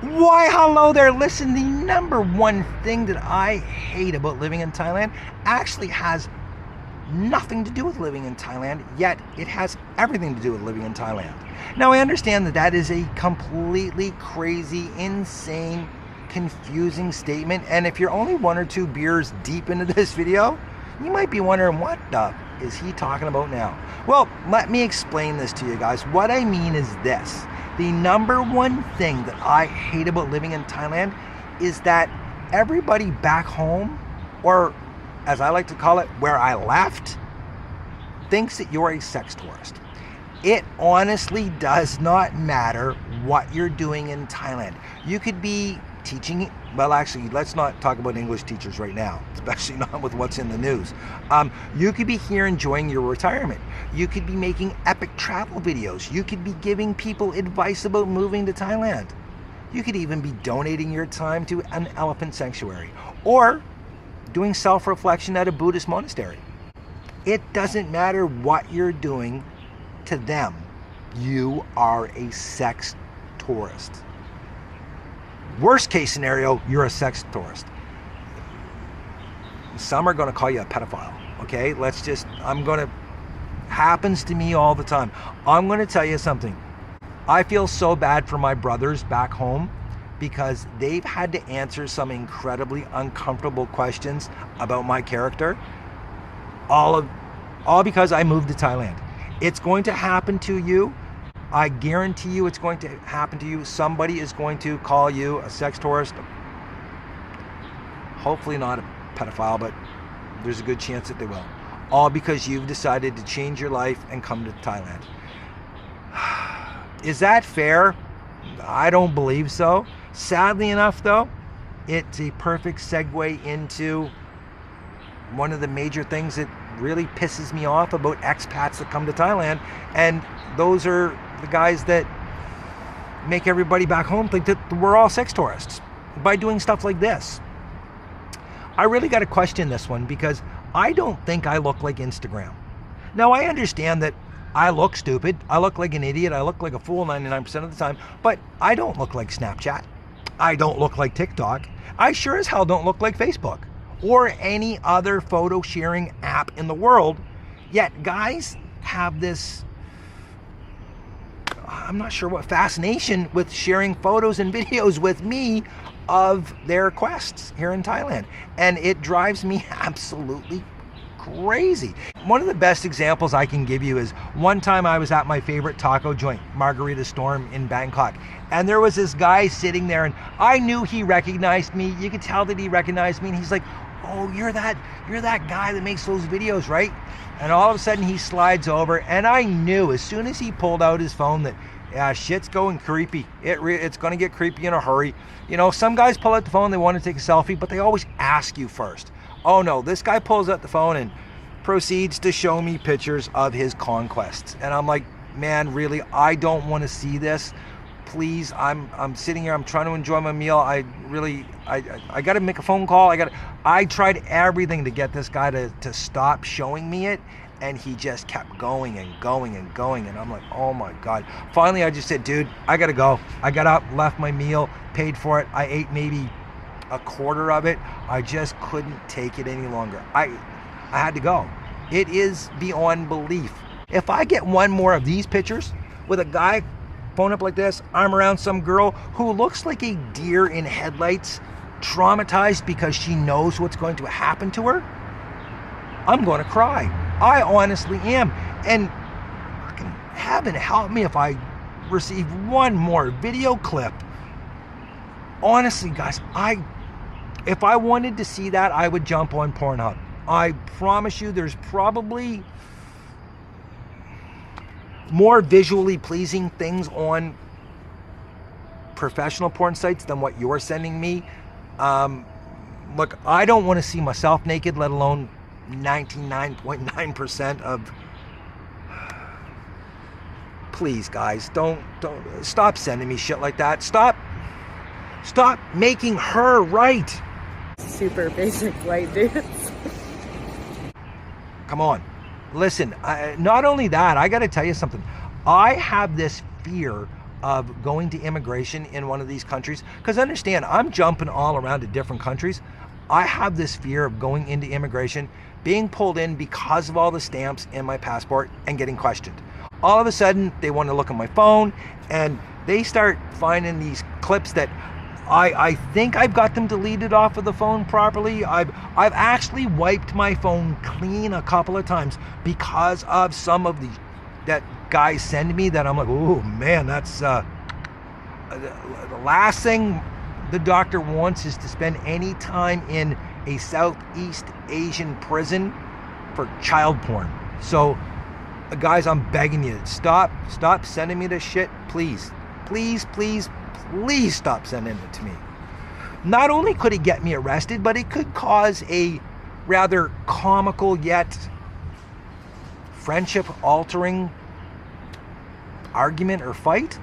Why, hello there. Listen, the number one thing that I hate about living in Thailand actually has nothing to do with living in Thailand, yet it has everything to do with living in Thailand. Now, I understand that that is a completely crazy, insane, confusing statement, and if you're only one or two beers deep into this video, you might be wondering, what the is he talking about now? Well, let me explain this to you guys. What I mean is this. The number one thing that I hate about living in Thailand is that everybody back home, or as I like to call it, where I left, thinks that you're a sex tourist. It honestly does not matter what you're doing in Thailand. You could be teaching, well actually, let's not talk about English teachers right now, especially not with what's in the news. You could be here enjoying your retirement. You could be making epic travel videos. You could be giving people advice about moving to Thailand. You could even be donating your time to an elephant sanctuary or doing self-reflection at a Buddhist monastery. It doesn't matter what you're doing to them. You are a sex tourist. Worst case scenario, you're a sex tourist. Some are going to call you a pedophile, okay? Happens to me all the time. I'm going to tell you something. I feel so bad for my brothers back home because they've had to answer some incredibly uncomfortable questions about my character, all because I moved to Thailand. It's going to happen to you. I guarantee you it's going to happen to you. Somebody is going to call you a sex tourist. Hopefully not a pedophile, but there's a good chance that they will. All because you've decided to change your life and come to Thailand. Is that fair? I don't believe so. Sadly enough though, it's a perfect segue into one of the major things that really pisses me off about expats that come to Thailand, and those are the guys that make everybody back home think that we're all sex tourists by doing stuff like this. I really got to question this one because I don't think I look like Instagram. Now, I understand that I look stupid. I look like an idiot. I look like a fool 99% of the time, but I don't look like Snapchat. I don't look like TikTok. I sure as hell don't look like Facebook or any other photo sharing app in the world. Yet guys have this, I'm not sure what, fascination with sharing photos and videos with me of their quests here in Thailand. And it drives me absolutely crazy. One of the best examples I can give you is one time I was at my favorite taco joint, Margarita Storm in Bangkok. And there was this guy sitting there and I knew he recognized me. You could tell that he recognized me. And he's like, "Oh, you're that guy that makes those videos, right?" And all of a sudden he slides over, and I knew as soon as he pulled out his phone that, yeah, shit's going creepy. It's going to get creepy in a hurry. You know, some guys pull out the phone, they want to take a selfie, but they always ask you first. Oh no, this guy pulls out the phone and proceeds to show me pictures of his conquests. And I'm like, man, really, I don't want to see this. Please, I'm sitting here, I'm trying to enjoy my meal. I got to make a phone call. I tried everything to get this guy to stop showing me it, and he just kept going and going and going. And I'm like, oh my God. Finally, I just said, dude, I got to go. I got up, left my meal, paid for it. I ate maybe a quarter of it. I just couldn't take it any longer. I had to go. It is beyond belief. If I get one more of these pictures with a guy phone up like this, arm around some girl who looks like a deer in headlights, traumatized because she knows what's going to happen to her, I'm going to cry. I honestly am. And fucking heaven help me if I receive one more video clip. Honestly, guys, if I wanted to see that, I would jump on Pornhub. I promise you there's probably more visually pleasing things on professional porn sites than what you're sending me. Look, I don't want to see myself naked, let alone 99.9% of... Please, guys, don't stop sending me shit like that. Stop making her right. Super basic white dudes. Come on. Listen, not only that, I got to tell you something. I have this fear of going to immigration in one of these countries. Because understand, I'm jumping all around to different countries. I have this fear of going into immigration, being pulled in because of all the stamps in my passport and getting questioned. All of a sudden, they want to look at my phone and they start finding these clips that I think I've got them deleted off of the phone properly. I've actually wiped my phone clean a couple of times because of some of the that guys send me that I'm like, oh man, that's the last thing the doctor wants is to spend any time in a Southeast Asian prison for child porn. So guys, I'm begging you, stop sending me this shit, please. Please stop sending it to me. Not only could it get me arrested, but it could cause a rather comical yet friendship altering argument or fight.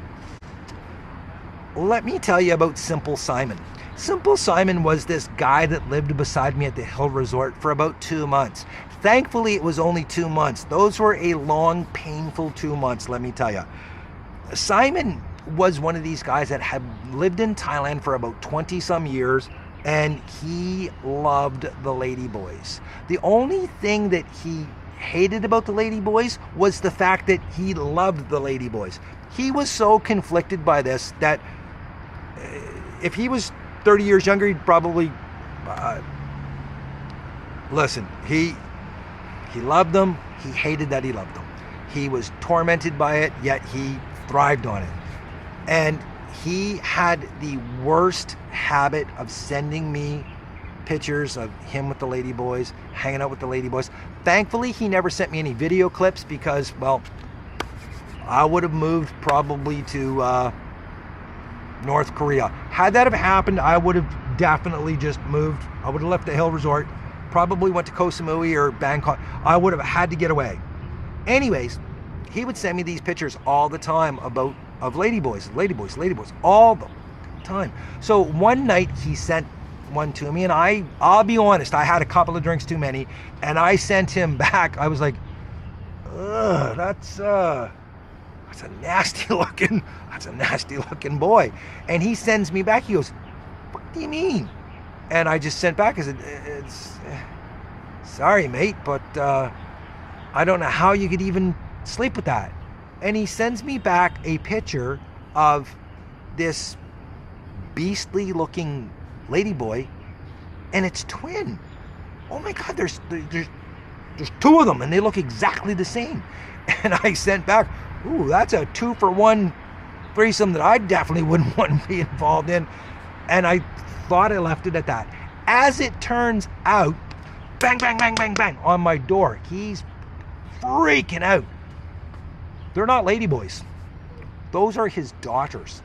Let me tell you about Simple Simon. Simple Simon was this guy that lived beside me at the Hill Resort for about 2 months. Thankfully, it was only 2 months. Those were a long, painful 2 months, let me tell you. Simon was one of these guys that had lived in Thailand for about 20 some years, and he loved the lady boys. The only thing that he hated about the lady boys was the fact that he loved the lady boys. He was so conflicted by this that if he was 30 years younger, he'd probably listen, he loved them. He hated that he loved them. He was tormented by it, yet he thrived on it. And he had the worst habit of sending me pictures of him with the lady boys, hanging out with the lady boys. Thankfully, he never sent me any video clips because, well, I would have moved probably to North Korea. Had that have happened, I would have definitely just moved. I would have left the Hill Resort, probably went to Koh Samui or Bangkok. I would have had to get away. Anyways, he would send me these pictures all the time of lady boys, all the time. So one night he sent one to me, and I'll be honest, I had a couple of drinks too many, and I sent him back. I was like, ugh, that's a nasty looking boy. And he sends me back, he goes, what do you mean? And I just sent back, I said, it's sorry mate, but I don't know how you could even sleep with that. And he sends me back a picture of this beastly looking lady boy, and it's twin. Oh my God, there's two of them and they look exactly the same. And I sent back, ooh, that's a 2-for-1 threesome that I definitely wouldn't want to be involved in. And I thought I left it at that. As it turns out, bang, bang, bang, bang, bang on my door. He's freaking out. They're not ladyboys. Those are his daughters.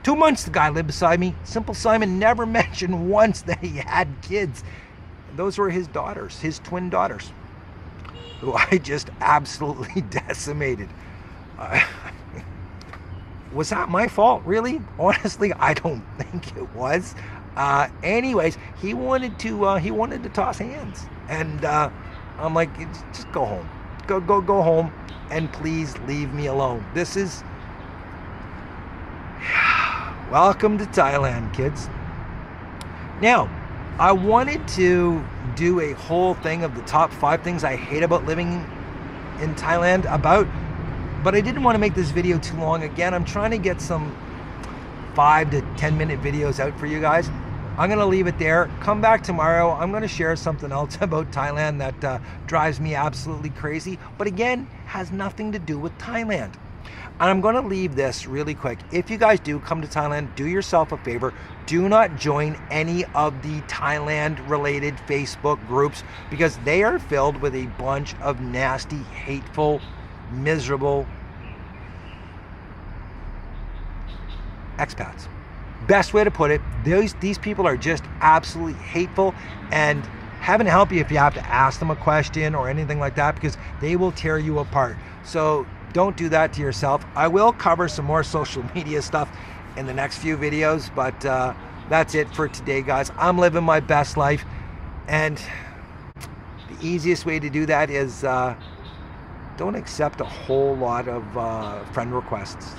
2 months the guy lived beside me. Simple Simon never mentioned once that he had kids. Those were his daughters, his twin daughters, who I just absolutely decimated. Was that my fault, really? Honestly, I don't think it was. Anyways, he wanted to toss hands, and I'm like, just go home, go home, and please leave me alone. This is welcome to Thailand, kids. Now, I wanted to do a whole thing of the top 5 things I hate about living in Thailand but I didn't want to make this video too long. Again, I'm trying to get some 5 to 10 minute videos out for you guys. I'm going to leave it there. Come back tomorrow. I'm going to share something else about Thailand that drives me absolutely crazy, but again, has nothing to do with Thailand. And I'm going to leave this really quick. If you guys do come to Thailand, do yourself a favor. Do not join any of the Thailand-related Facebook groups because they are filled with a bunch of nasty, hateful, miserable expats. Best way to put it, these people are just absolutely hateful, and heaven help you if you have to ask them a question or anything like that, because they will tear you apart. So don't do that to yourself. I will cover some more social media stuff in the next few videos, but that's it for today, guys. I'm living my best life, and the easiest way to do that is don't accept a whole lot of friend requests.